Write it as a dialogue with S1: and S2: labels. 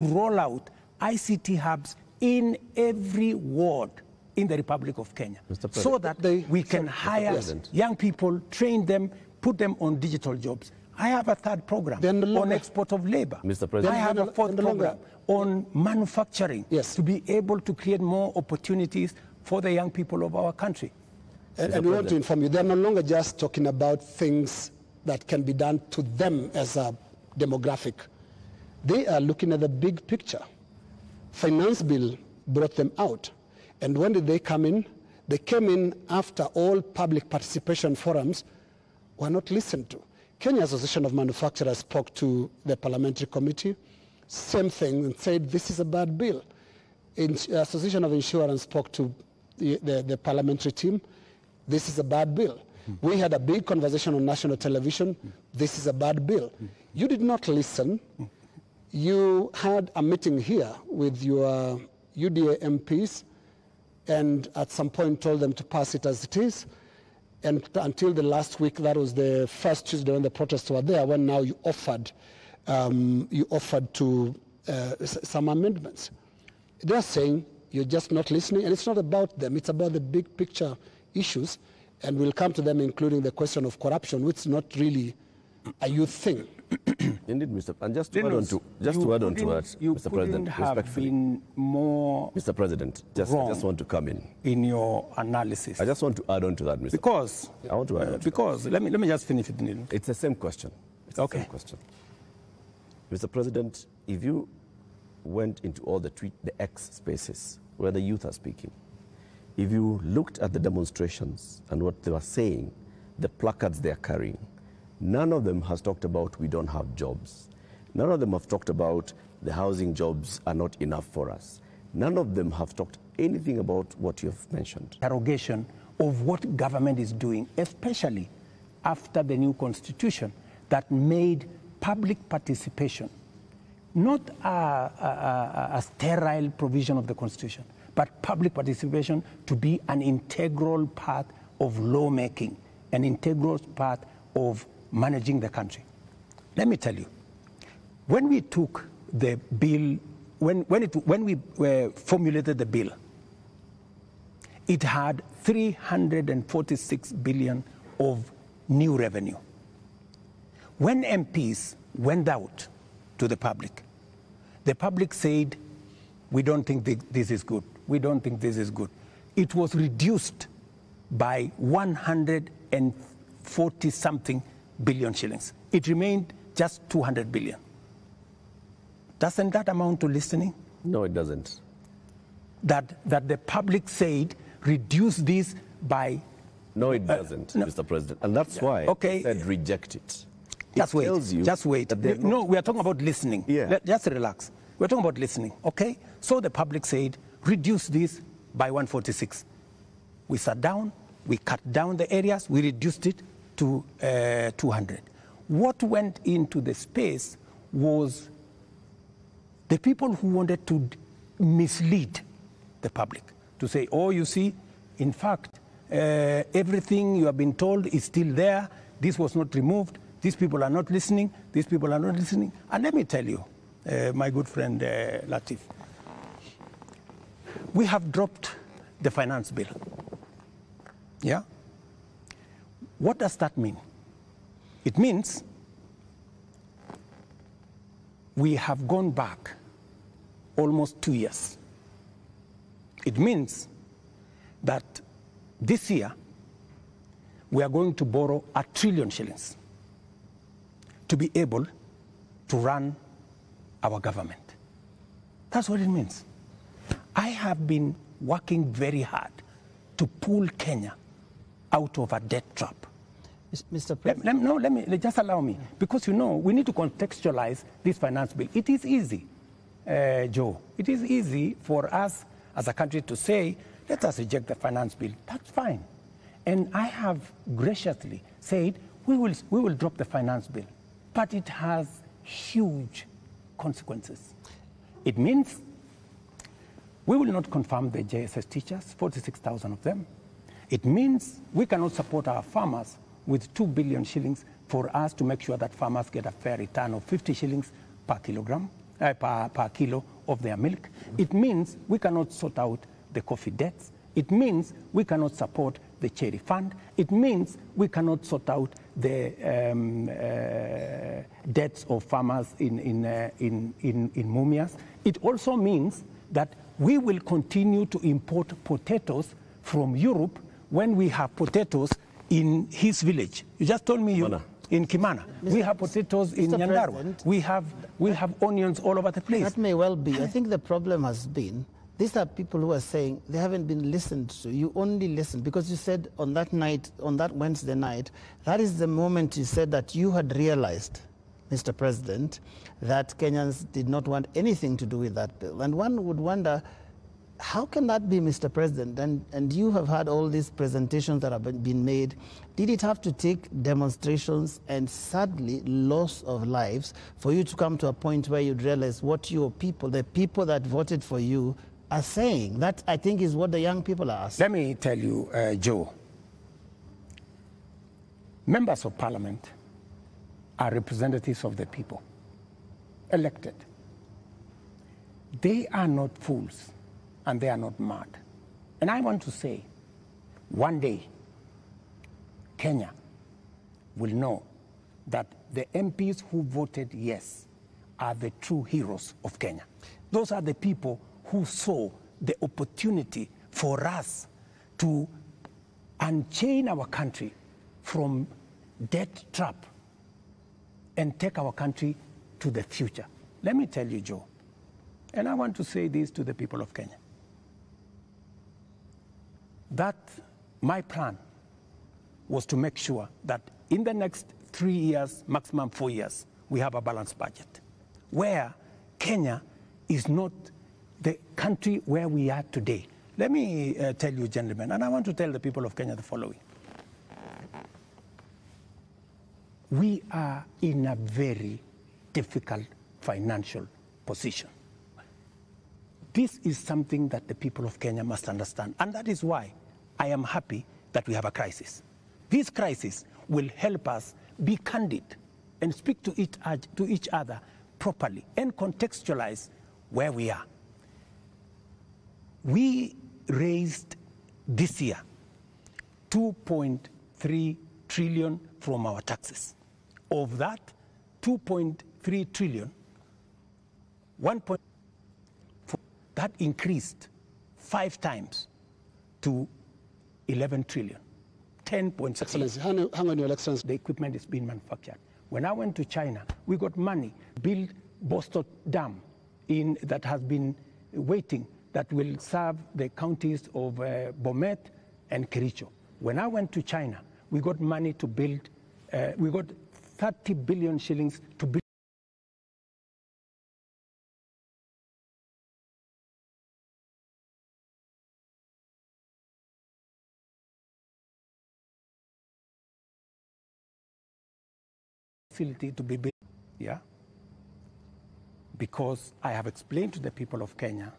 S1: roll out ICT hubs in every ward in the Republic of Kenya, so that we can hire young people, train them, put them on digital jobs. I have a third program on export of labor.
S2: Mr. President,
S1: I have a fourth program on manufacturing, to be able to create more opportunities for the young people of our country.
S3: And we want to inform you, they're no longer just talking about things that can be done to them as a demographic. They are looking at the big picture. Finance bill brought them out. And when did they come in? They came in after all public participation forums were not listened to. Kenya Association of Manufacturers spoke to the parliamentary committee, same thing, and said this is a bad bill. Association of Insurance spoke to the parliamentary team, this is a bad bill. We had a big conversation on national television, this is a bad bill. You did not listen. You had a meeting here with your UDA MPs and at some point told them to pass it as it is. And until the last week, that was the first Tuesday when the protests were there, when now you offered to some amendments. They're saying you're just not listening, and it's not about them, it's about the big picture issues, and we'll come to them, including the question of corruption, which is not really a youth thing.
S2: Indeed, Mr. And just to add on to that, Mr. President, respectfully,
S1: more
S2: Mr. President, I just want to come
S1: in your analysis.
S2: I just want to add on to that, Mr.
S1: Because
S2: I want to add on to
S1: because that. let me just finish it, Neil.
S2: It's the same question. It's the same question. Mr. President, if you went into all the X spaces where the youth are speaking, if you looked at the demonstrations and what they were saying, the placards they are carrying, none of them has talked about we don't have jobs. None of them have talked about the housing jobs are not enough for us. None of them have talked anything about what you have mentioned.
S1: Interrogation of what government is doing, especially after the new constitution that made public participation not a sterile provision of the constitution, but public participation to be an integral part of lawmaking, an integral part of managing the country. Let me tell you, when we took the bill, when we formulated the bill, it had 346 billion of new revenue. When MPs went out to the public said, we don't think this is good. We don't think this is good. It was reduced by 140-something billion shillings. It remained just 200 billion. Doesn't that amount to listening?
S2: No, it doesn't.
S1: That the public said, reduce this by...
S2: No, it doesn't, Mr. President. And that's why I said reject it.
S1: Just wait. No, we are talking about listening.
S2: Yeah.
S1: Just relax. We're talking about listening, okay? So the public said, reduce this by 146. We sat down, we cut down the areas, we reduced it to 200. What went into the space was the people who wanted to mislead the public, to say, oh, you see, in fact, everything you have been told is still there, this was not removed, these people are not listening, these people are not listening. And let me tell you, my good friend Latif, we have dropped the finance bill. Yeah? What does that mean? It means we have gone back almost 2 years. It means that this year we are going to borrow 1 trillion shillings to be able to run our government. That's what it means. I have been working very hard to pull Kenya out of a debt trap.
S4: Mr. President.
S1: Let me just allow me, because you know we need to contextualize this finance bill. It is easy, Joe. It is easy for us as a country to say, let us reject the finance bill. That's fine. And I have graciously said we will drop the finance bill, but it has huge consequences. It means we will not confirm the JSS teachers, 46,000 of them. It means we cannot support our farmers with 2 billion shillings for us to make sure that farmers get a fair return of 50 shillings per kilogram. per kilo of their milk. It means we cannot sort out the coffee debts. It means we cannot support the charity fund. It means we cannot sort out the debts of farmers in Mumias. It also means that we will continue to import potatoes from Europe when we have potatoes in his village. You just told me in Kimana. We have potatoes in Nyandarua. We have onions all over the place.
S4: That may well be. I think the problem has been, these are people who are saying they haven't been listened to. You only listen because you said on that night, on that Wednesday night, that is the moment you said that you had realized, Mr. President, that Kenyans did not want anything to do with that bill. And one would wonder, how can that be, Mr. President? And you have had all these presentations that have been made. Did it have to take demonstrations and sadly loss of lives for you to come to a point where you'd realize what your people, the people that voted for you, are saying? That, I think, is what the young people are asking.
S1: Let me tell you, Joe, members of parliament are representatives of the people, elected. They are not fools and they are not mad. And I want to say, one day, Kenya will know that the MPs who voted yes are the true heroes of Kenya. Those are the people who saw the opportunity for us to unchain our country from debt trap and take our country to the future. Let me tell you, Joe, and I want to say this to the people of Kenya, that my plan was to make sure that in the next 3 years, maximum 4 years, we have a balanced budget, where Kenya is not the country where we are today. Let me tell you, gentlemen, and I want to tell the people of Kenya the following. We are in a very difficult financial position. This is something that the people of Kenya must understand, and that is why I am happy that we have a crisis. This crisis will help us be candid and speak to each other properly and contextualize where we are. We raised this year 2.3 trillion from our taxes. Of that 2.3 trillion, that increased 5 times to 11 trillion, 10.6.
S3: Excellency, hang on, Your Excellency.
S1: The equipment is being manufactured. When I went to China, we got money, build Boston Dam that has been waiting, that will serve the counties of Bomet and Kericho. When I went to China, we got money to build, we got 30 billion shillings to build facility to be built, yeah? Because I have explained to the people of Kenya